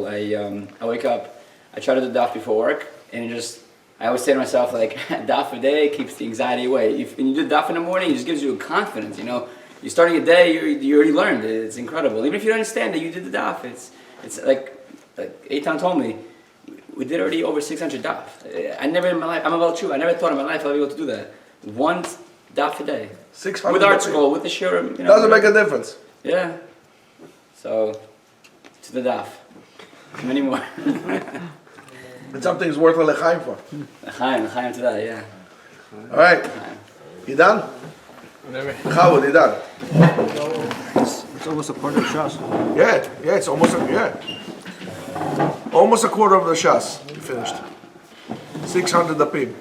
I wake up, I try to do daf before work, and I always say to myself, like, daf a day keeps the anxiety away. When you do daf in the morning, it just gives you a confidence, You're starting a day, you already learned it. It's incredible. Even if you don't understand that you did the daf, it's like Etzion told me, we did already over 600 daf. I never in my life, I'm about you, I never thought in my life I'd be able to do that. One daf a day. 600 with art scroll, with the shirim. Doesn't make a difference. Yeah. So, to the daf. Many more. And something's worth a lechaim for. Lechaim to that, yeah. All right. You done? Whatever. Chawad, you done? It's almost a quarter of Shas. Yeah, it's almost almost a quarter of the Shas. You finished. 600 dapim.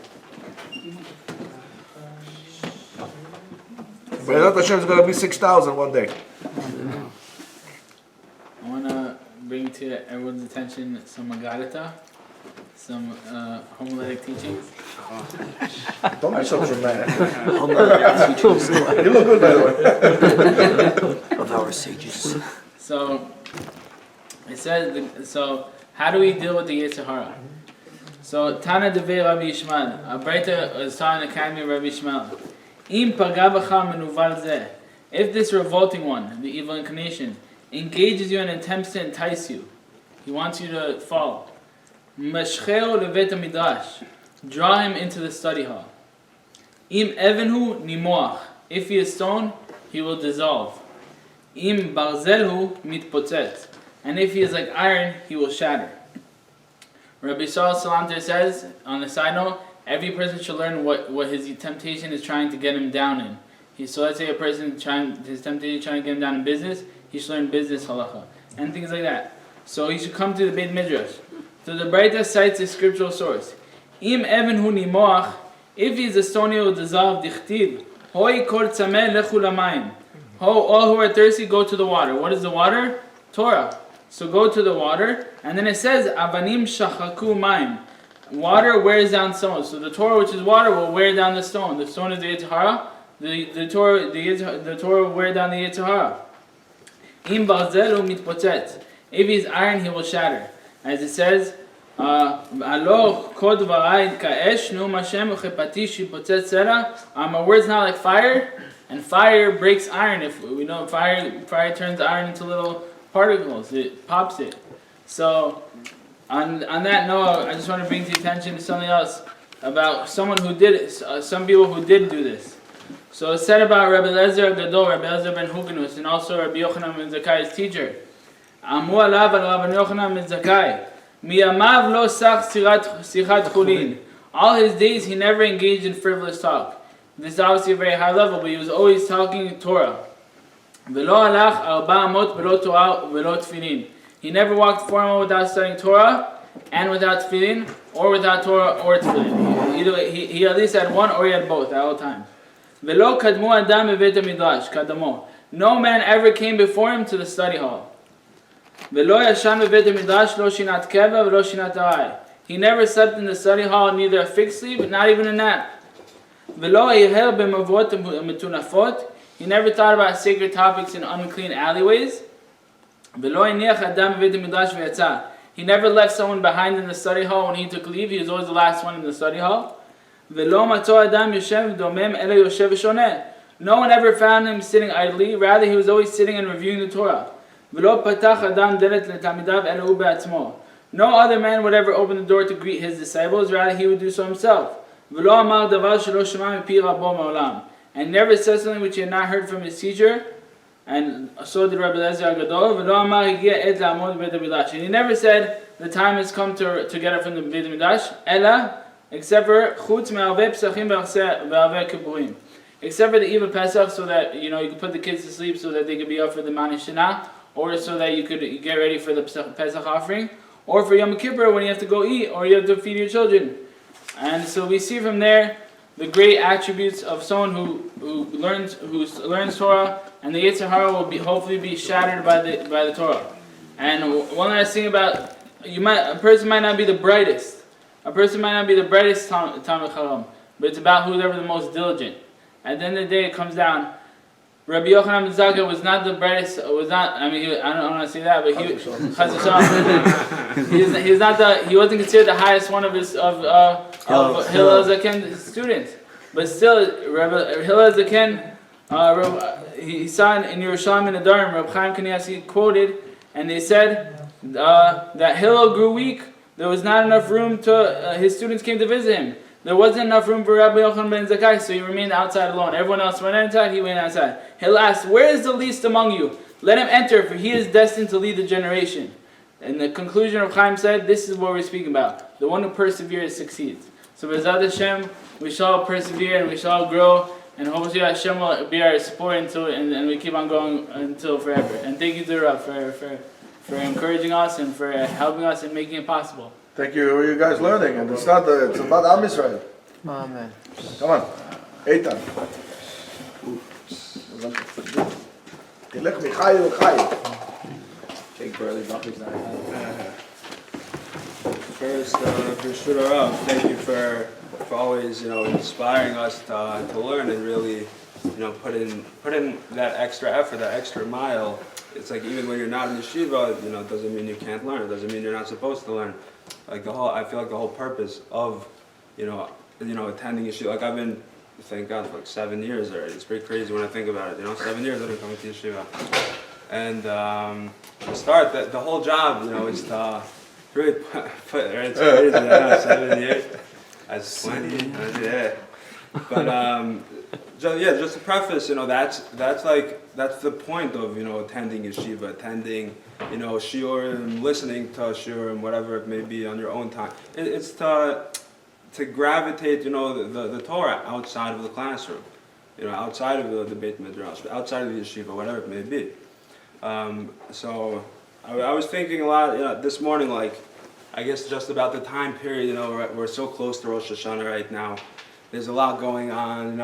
Be'ezrat Hashem is going to be 6,000 one day. I want to bring to everyone's attention some Magadita, some homiletic teachings. Don't be so dramatic. You look good, by the way. Of our sages. So, it says, how do we deal with the Yetzer Hara? So, Tana Devei Rabbi Yishmael, a Breita is taught in the Academy of Rabbi Yishmael. Im paga b'cha menuval zeh. If this revolting one, the evil inclination, engages you and attempts to entice you, he wants you to fall. Mashcheo levet midrash, draw him into the study hall. Im evenhu nimoach. If he is stone, he will dissolve. Im barzelhu mitpotzetz. And if he is like iron, he will shatter. Rabbi Saul Salanter says, on the side note, every person should learn what his temptation is trying to get him down in. So let's say a person his temptation is trying to get him down in business, he should learn business halacha and things like that. So he should come to the Beit Midrash. So the Breita cites a scriptural source. Im even hu nimoach, if he is a stone, he will dissolve. Dichtiv, hoi kol tzameh lechu lamayim. All who are thirsty, go to the water. What is the water? Torah. So go to the water, and then it says avanim shachaku mayim. Water wears down stones. So the Torah, which is water, will wear down the stone. The stone is the Yetzer Hara. The Torah will wear down the Yetzer Hara. Im barzelu mitpotzetz. If he's iron, he will shatter. As it says, Alo kod v'ayin ka'esh nu Hashem uchepati shipotzetz sera. Are words not like fire? And fire breaks iron. If we know fire turns iron into little particles. It pops it. So, on that note, I just want to bring to your attention to something else about someone who did it, some people who did do this. So it's said about Rabbi Eliezer Gadol, Rabbi Eliezer ben Hugenus, and also Rabbi Yochanan ben Zakkai's teacher. Amu alav al Rabbi Yochanan ben Zakkai. Miyamav lo sach sichat chulin. All his days he never engaged in frivolous talk. This is obviously a very high level, but he was always talking Torah. Velo alach arba amot velo Torah velo tefillin. He never walked 4 months without studying Torah and without tefillin, or without Torah or tefillin. He at least had one or he had both at all times. Velo kadmu adam bevet midrash kadamo. No man ever came before him to the study hall. Velo yashan bevet midrash lo shinat keva velo shinat arai. He never slept in the study hall, neither a fixed sleep, not even a nap. Velo yihel b'mavot metunafot. He never thought about sacred topics in unclean alleyways. He never left someone behind in the study hall when he took leave. He was always the last one in the study hall. No one ever found him sitting idly. Rather, he was always sitting and reviewing the Torah. No other man would ever open the door to greet his disciples. Rather, he would do so himself. And never said something which he had not heard from his teacher. And so did Rabbi Eliezer Gadol. And he never said the time has come to get up from the Beit Midrash. Ella, except for except for the Eve of Pesach, so that you could put the kids to sleep, so that they could be up for the Mani Shana, or so that you could get ready for the Pesach offering, or for Yom Kippur when you have to go eat, or you have to feed your children. And so we see from there the great attributes of someone who learns Torah, and the Yetzer Hara will hopefully be shattered by the Torah. And one last thing about a person might not be the brightest. A person might not be the brightest Talmid Chacham, but it's about who's ever the most diligent. At the end of the day, it comes down. Rabbi Yochanan ben Zakkai was not the brightest. Was not. I mean, I don't want to say that, but he he's not the. He wasn't considered the highest one of Hillel Zaken's students. But still, Rabbi Hillel Zaken, he saw in Yerushalayim in the Adorim, Rabbi Chaim Kanievsky quoted, and they said that Hillel grew weak. There was not enough room to. His students came to visit him. There wasn't enough room for Rabbi Yochanan ben Zakkai, so he remained outside alone. Everyone else went inside, he went outside. Hillel asked, "Where is the least among you? Let him enter, for he is destined to lead the generation." And the conclusion of Chaim said, this is what we're speaking about. The one who perseveres succeeds. So B'ezrat Hashem, we shall persevere and we shall grow, and hopefully Hashem will be our support until, and we keep on going until forever. And thank you to Rav for encouraging us and for helping us and making it possible. Thank you. What are you guys learning? And it's about Am Yisrael. Amen. Come on. Eitan. Tilech michayu chayu. Jake Burley, Buckley's not First, B'shur Rav, thank you for always, inspiring us to learn and really, put in that extra effort, that extra mile. It's like even when you're not in yeshiva, it doesn't mean you can't learn. It doesn't mean you're not supposed to learn. I feel like the whole purpose of, attending yeshiva. Like I've been, thank God, for like 7 years already. It's pretty crazy when I think about it. 7 years I've been coming to yeshiva, and to start the whole job, is to really put. Right, it's crazy. 7 years. That's plenty. Yeah. But just to preface, that's the point of attending yeshiva, attending shiurim, listening to shiurim, whatever it may be on your own time. It's to gravitate the Torah outside of the classroom, outside of the Beit Midrash, outside of the yeshiva, whatever it may be. So I was thinking a lot this morning, I guess just about the time period. We're so close to Rosh Hashanah right now. There's a lot going on, and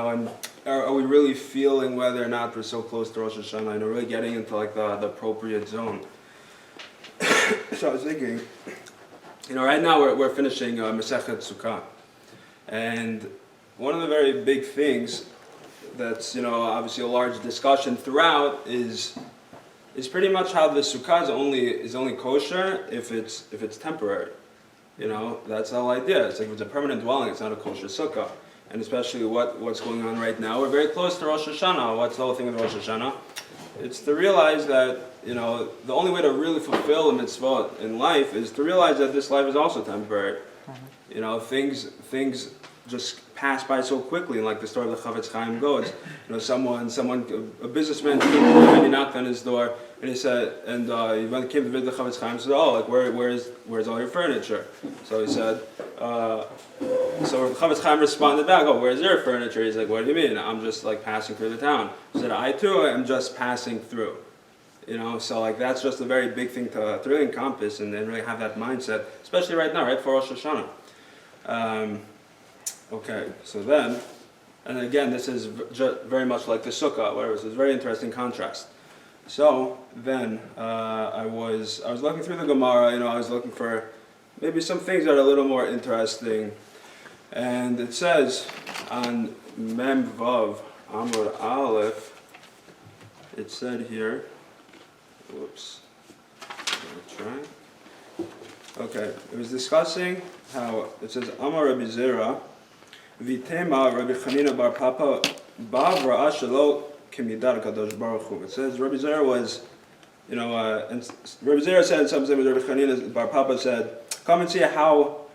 are we really feeling whether or not we're so close to Rosh Hashanah, really getting into the appropriate zone? So I was thinking, right now we're finishing Masechet Sukkah, and one of the very big things that's obviously a large discussion throughout is pretty much how the Sukkah is only kosher if it's temporary. That's the whole idea. It's like if it's a permanent dwelling, it's not a kosher Sukkah. And especially what's going on right now. We're very close to Rosh Hashanah. What's the whole thing with Rosh Hashanah? It's to realize that, the only way to really fulfill a mitzvah in life is to realize that this life is also temporary. Things just pass by so quickly, and like the story of the Chavetz Chaim goes, a businessman came to him and he knocked on his door, and he said, and he came to visit the Chavetz Chaim and said, where's all your furniture? So he said, so the Chavetz Chaim responded back, where's your furniture? He's like, what do you mean? I'm just passing through the town. He said, I too am just passing through. So that's just a very big thing to really encompass and really have that mindset, especially right now, right for Rosh Hashanah. Okay, so then, and again, this is very much like the Sukkah, whatever. So it's a very interesting contrast. So then, I was looking through the Gemara. I was looking for maybe some things that are a little more interesting, and it says on Mem Vav Amud Aleph. It said here. Whoops. I'll try. Okay, it was discussing how it says Amar Rabbi Zera. Vitema Rabbi Chanina Bar Papa Bav Ra'a Shelo Kemidar Kadosh Baruch Hu. It says Rabbi Zera was, and Rabbi Zera said something. Rabbi Chanina Bar Papa said, "Come and see how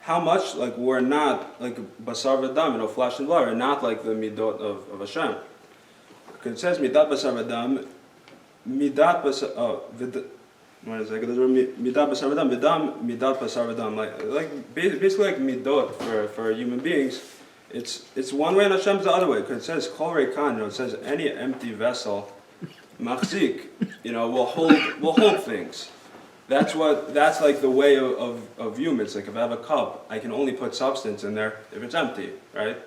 much we're not like basar v'dam, flesh and blood, we're not like the midot of Hashem." Because it says midat basar v'dam, midat basar. What is it? Midat basar v'dam, v'dam midat basar v'dam. Basically like midot for human beings. It's one way and Hashem's the other way. Because it says kol reikan, it says any empty vessel, machzik, will hold things. That's like the way of humans. Like if I have a cup, I can only put substance in there if it's empty, right?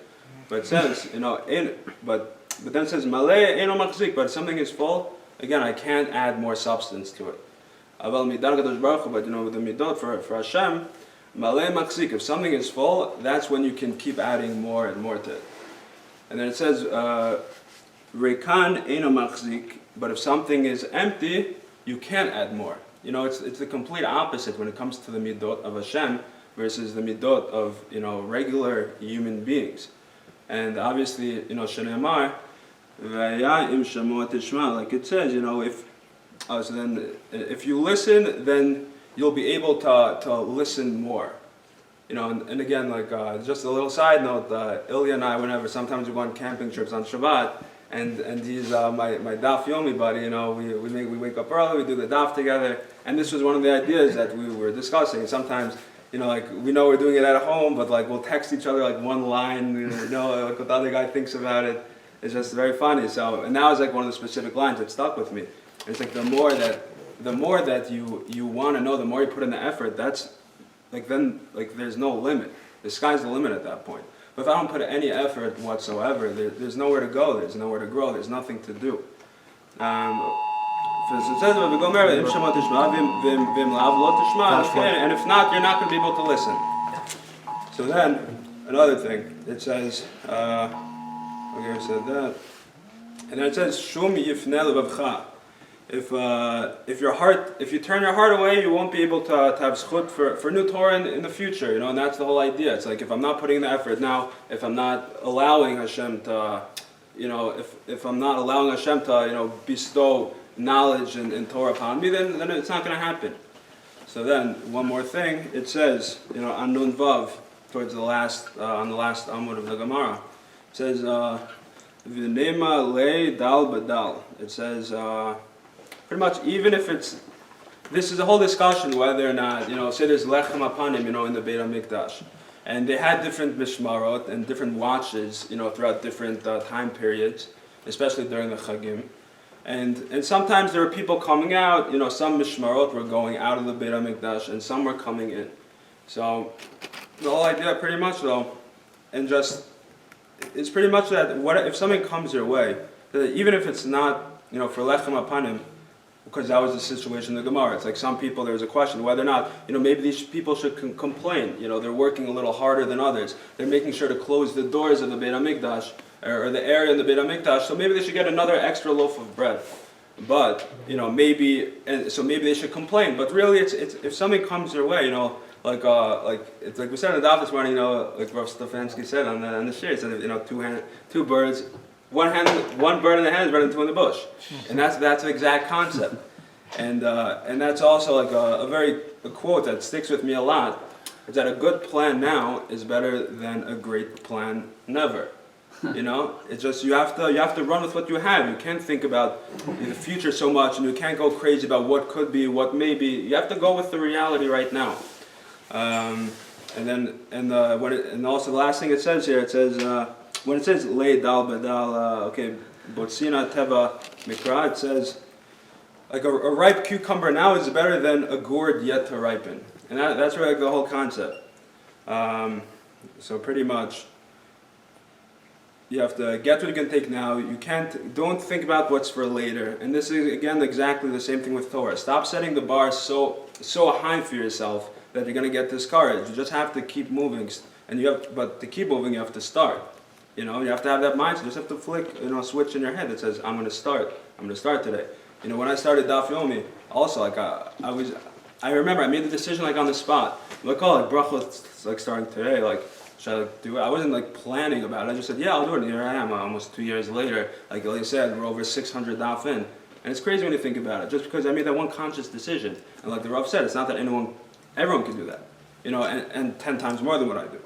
But it says, but then it says maleh eno machzik, but if something is full, again I can't add more substance to it. But with the midot for Hashem, maleh machzik, if something is full, that's when you can keep adding more and more to it. And then it says, Rekan eino machzik, but if something is empty, you can't add more. You know, it's the complete opposite when it comes to the midot of Hashem versus the midot of, you know, regular human beings. And obviously, you know, Shneimar, V'aya im shamo tishma, like it says, you know, so then if you listen, then you'll be able to listen more. You know, and again, like just a little side note, Ilya and I, sometimes we go on camping trips on Shabbat, and he's my daf yomi buddy. You know, we wake up early, we do the daf together, and this was one of the ideas that we were discussing. Sometimes, you know, like we know we're doing it at home, but like we'll text each other like one line, you know, like what the other guy thinks about it. It's just very funny. So, and that was like one of the specific lines that stuck with me. It's like the more that you want to know, the more you put in the effort. That's like then like there's no limit. The sky's the limit at that point. But if I don't put any effort whatsoever, there's nowhere to go. There's nowhere to grow. There's nothing to do. And if not, you're not going to be able to listen. So then, another thing, it says, okay, I said that, and then it says, Shum yifnei levavcha. If you turn your heart away, you won't be able to have zchut for new Torah in the future, you know, and that's the whole idea. It's like if I'm not putting in the effort now, if I'm not allowing Hashem to, you know, if I'm not allowing Hashem to, you know, bestow knowledge and Torah upon me, then it's not going to happen. So then, one more thing, it says, you know, on Nun Vav, towards the last, on the last Amud of the Gemara, it says, V'nema le dal badal. It says, pretty much, even if this is a whole discussion whether or not, you know, say there's lechem apanim, you know, in the Beit HaMikdash. And they had different mishmarot and different watches, you know, throughout different time periods, especially during the Chagim. And sometimes there were people coming out, you know, some mishmarot were going out of the Beit HaMikdash and some were coming in. So, the whole idea pretty much though, and just, it's pretty much that if something comes your way, that even if it's not, you know, for lechem apanim, because that was the situation in the Gemara. It's like some people, there was a question whether or not, you know, maybe these people should complain. You know, they're working a little harder than others. They're making sure to close the doors of the Beit HaMikdash, or the area in the Beit HaMikdash, so maybe they should get another extra loaf of bread. But, you know, maybe they should complain. But really, it's if something comes their way, you know, like it's like we said in the daf this morning, you know, like Rav Stefanski said on the shir, he said, you know, two birds. One bird in the hand is better than two in the bush, and that's the exact concept, and that's also like a quote that sticks with me a lot. Is that a good plan now is better than a great plan never. You know, it's just you have to run with what you have. You can't think about the future so much, and you can't go crazy about what could be, what may be. You have to go with the reality right now. And also the last thing it says here, it says. When it says lay dal badal, okay, botsina teva mikra, it says like a ripe cucumber now is better than a gourd yet to ripen, and that's really like the whole concept. So pretty much, you have to get what you can take now. Don't think about what's for later. And this is again exactly the same thing with Torah. Stop setting the bar so high for yourself that you're going to get discouraged. You just have to keep moving, but to keep moving, you have to start. You know, you have to have that mindset. You just have to flick, you know, a switch in your head that says, I'm going to start today. You know, when I started Daf Yomi, also, like, I remember I made the decision, like, on the spot. Like, oh, like, bracha, it's, like, starting today, like, should I, like, do it? I wasn't, like, planning about it. I just said, yeah, I'll do it. And here I am, almost 2 years later. Like you said, we're over 600 Daf in. And it's crazy when you think about it, just because I made that one conscious decision. And like the Rav said, it's not that everyone can do that. You know, and 10 times more than what I do.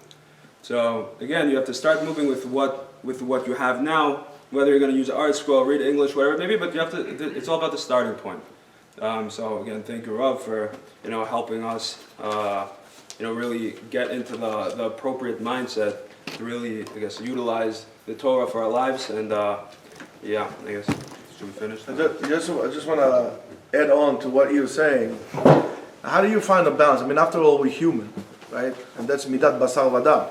So again, you have to start moving with what you have now, whether you're going to use art scroll, read English, whatever it may be, but you have to. It's all about the starting point. So again, thank you, Rav, for helping us, really get into the appropriate mindset to really, I guess, utilize the Torah for our lives. And I guess should we finish? I just want to add on to what you're saying. How do you find a balance? I mean, after all, we're human, right? And that's midat basar vadam.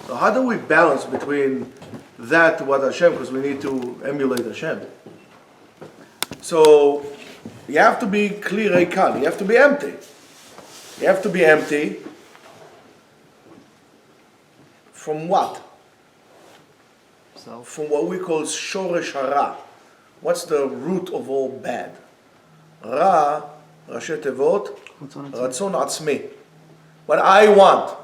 So how do we balance between that to what Hashem, because we need to emulate Hashem. So you have to be clear reikal, you have to be empty. You have to be empty from what? from what we call shoresh hara. What's the root of all bad? Ra, Rashi Tevot, Ratzon Atzmi. What I want.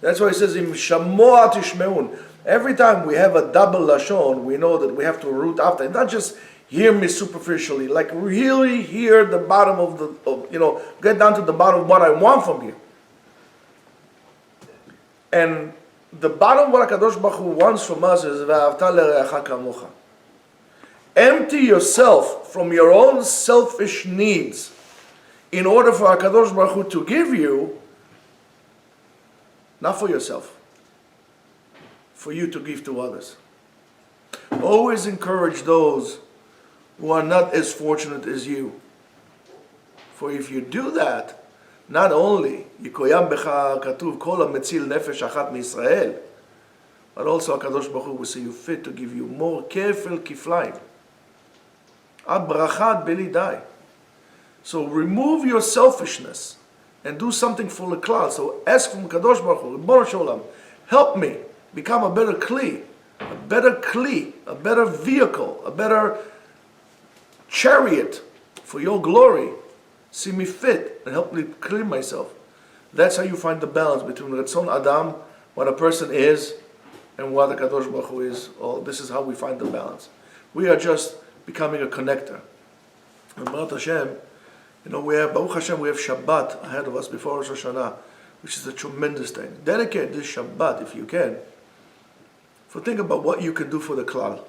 That's why it says, Im shamoa tishmeun. Every time we have a double lashon, we know that we have to root after. And not just hear me superficially, like really hear the bottom get down to the bottom of what I want from you. And the bottom of what HaKadosh Baruch Hu wants from us is V'ahavta l'reacha kamocha. Empty yourself from your own selfish needs in order for HaKadosh Baruch Hu to give you, not for yourself, for you to give to others. Always encourage those who are not as fortunate as you. For if you do that, not only Yikoyam Becha Katuv Kol HaMetzil Nefesh Achat MiYisrael, but also HaKadosh Baruch Hu will see you fit to give you more kefel kiflaim. Ad brachat beli dai. So remove your selfishness and do something for the cloud. So ask from Kadosh Baruch Hu, Ribono Shel Olam, help me become a better kli, a better vehicle, a better chariot for your glory. See me fit and help me clean myself. That's how you find the balance between Ratzon Adam, what a person is, and what the Kadosh Baruch Hu is. Oh, this is how we find the balance. We are just becoming a connector. And Baruch Hashem, we have Baruch Hashem, we have Shabbat ahead of us before Rosh Hashanah, which is a tremendous thing. Dedicate this Shabbat, if you can, for think about what you can do for the Klal.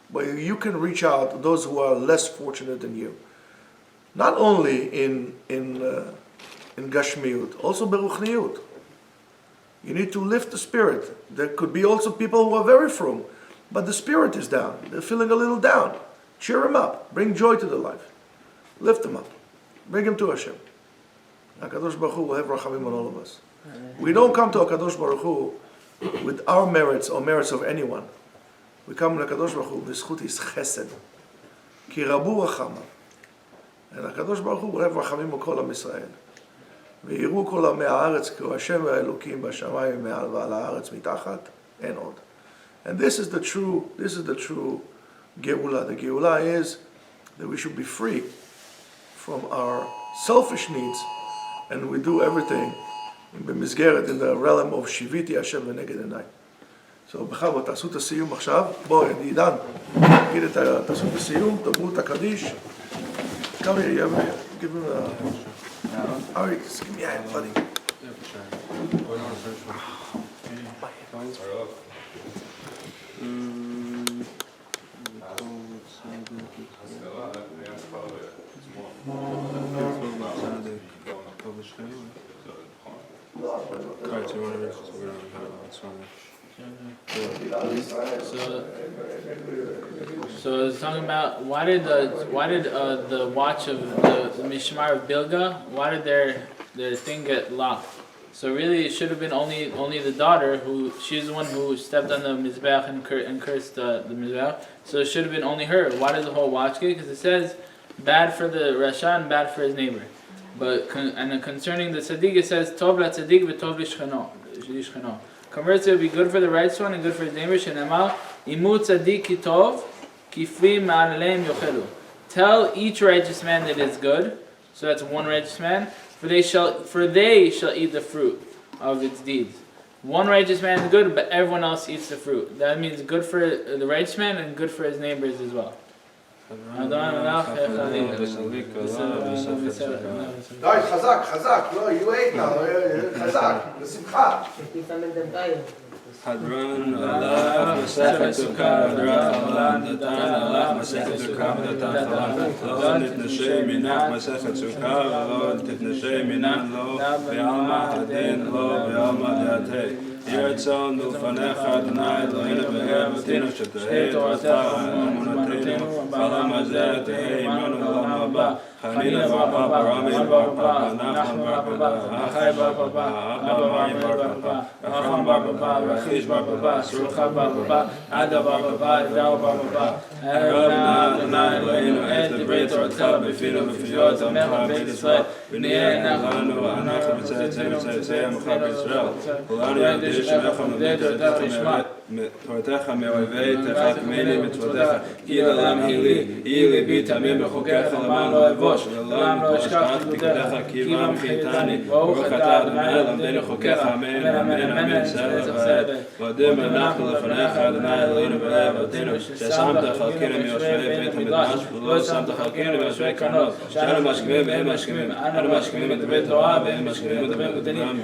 Where you can reach out to those who are less fortunate than you. Not only in Gashmiut, also Beruchniut. You need to lift the spirit. There could be also people who are very frum, but the spirit is down. They're feeling a little down. Cheer them up. Bring joy to their life. Lift them up. Bring them to Hashem. HaKadosh Baruch Hu will have rachamim on all of us. We don't come to HaKadosh Baruch Hu with our merits or merits of anyone. We come to HaKadosh Baruch Hu, b'zchut his chesed. Ki rabu rachamav. And HaKadosh Baruch Hu will have rachamim on kol Am Yisrael. ויראו כל עמי הארץ כי הוא השם האלוקים בשמיים מעל ועל הארץ מתחת, אין עוד. And this is the true Geulah. The Geulah is that we should be free from our selfish needs, and we do everything במסגרת, in the realm of שיוויתי השם לנגד עיניי. So בכבוד, תעשו את הסיום עכשיו. בואו, עידן, תעשו את הסיום, תאמרו את הקדיש. Come here, give him a... All right, just give me a hand, buddy. So it's talking about why did the watch of the Mishmar of Bilga, why did their thing get locked? So really it should have been only the daughter, who she's the one who stepped on the Mizbeach and cursed the Mizbeach. So it should have been only her. Why did the whole watch get? Because it says bad for the Rasha and bad for his neighbor. But concerning the Tzaddik, it says Tov la Tzaddik v'Tov lishchano. Conversely, it would be good for the righteous one and good for his neighbor. Shenemar imu tzaddik ki tov kifri ma'aleim yochelu. Tell each righteous man that it's good. So that's one righteous man. For they shall eat the fruit of its deeds. One righteous man is good, but everyone else eats the fruit. That means good for the righteous man and good for his neighbors as well. די, חזק, לא, you ate now, חזק, בשמחה. Hadran Allah, Masechet Sukkah, Hadran Allah, Datan Allah, Masechet Sukkah, Datan Allah, Lo nitnashei minach Masechet Sukkah, Lo titnashei minach Lo, Be'alma Hadin Lo, Be'alma De'atei. ירצון לפניך אדוני אלוהינו ואהבתנו שתהא תורתך ואמונתנו בעולם הזה תהא עמנו לעולם הבא חנינא בר פפא רמי בר פפא נחמן בר פפא אחי בר פפא אבא מרי בר פפא רחם בר פפא רכיש בר פפא סרוחה בר פפא עדה בר פפא אליהו בר פפא ערב נא אדוני אלוהינו את דברי תורתך בפינו ובפיות עמך בית ישראל ונהיה לנו אנחנו וצאצאי עמך בישראל כולנו ידעי שמך ומדעת לשמה תורתך מאויבי תחת ממני מצוותיך, כי לעולם היא לי, היא ליבי תמים בחוקיך למען לא אבוש, ולעולם לא אשכח פקודיך, כי בם חייתני, ברוך אתה אדוני למדני חוקיך, אמן אמן אמן, סלע ועד. ועודים אנחנו לפניך אדוני אלוהינו ולאב אבותינו, ששמת חלקינו מיושבי בית המקדש, ולא שמת חלקינו מיושבי קרנות, שאנו משכימים והם משכימים, אנו משכימים את דברי תורה והם משכימים את דברי בדלים,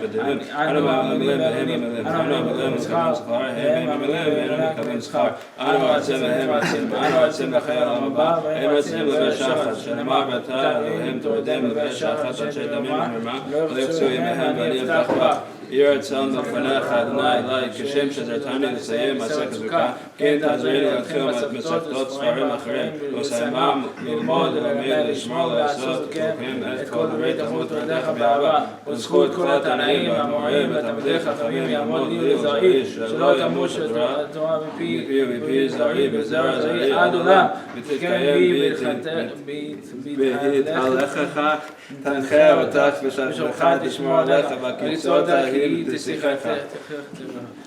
אנו מעמלים והם עמלים, אנו עמלים ושכר, הם עמלים ואיננו מקבלים שכר, אנו עצים והם עצים, אנו עצים לחיי העולם הבא, הם עצים לבי שחת, שנאמר ואתה אלוהים תורדם לבי שחת, אנשי דמים ומרמה, לא יחצו ימיהם ואני אבטח בה. יהי רצון לפניך אדוני אלי, כשם שזרתני לסיים מעשה כזוקה, כן תעזרי לי להתחיל מצוות ספרים אחרים, ולסיימם ללמוד, ללמד, לשמור, לעשות, ולקיים את כל דברי תלמוד תורתך באהבה, ולזכות כל התנאים והמורים ותלמידי חכמים יעמוד לי לזרעי, שלא תמוש התורה מפי זרעי וזרע זרעי עד עולם, ותתקיים בי בהתהלכך, תנחה אותך ושלחך תשמור עליך, והקיצות ההיא תשיחך.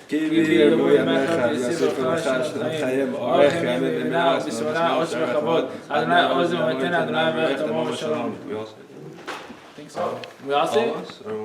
כי בי ירבו ימיך ויוסיפו לך שנות חיים, אורך ימים ומינה ובשמאלה עושר וכבוד, אדוני עוז ומתן, אדוני ברך תאמר בשלום. We all say it?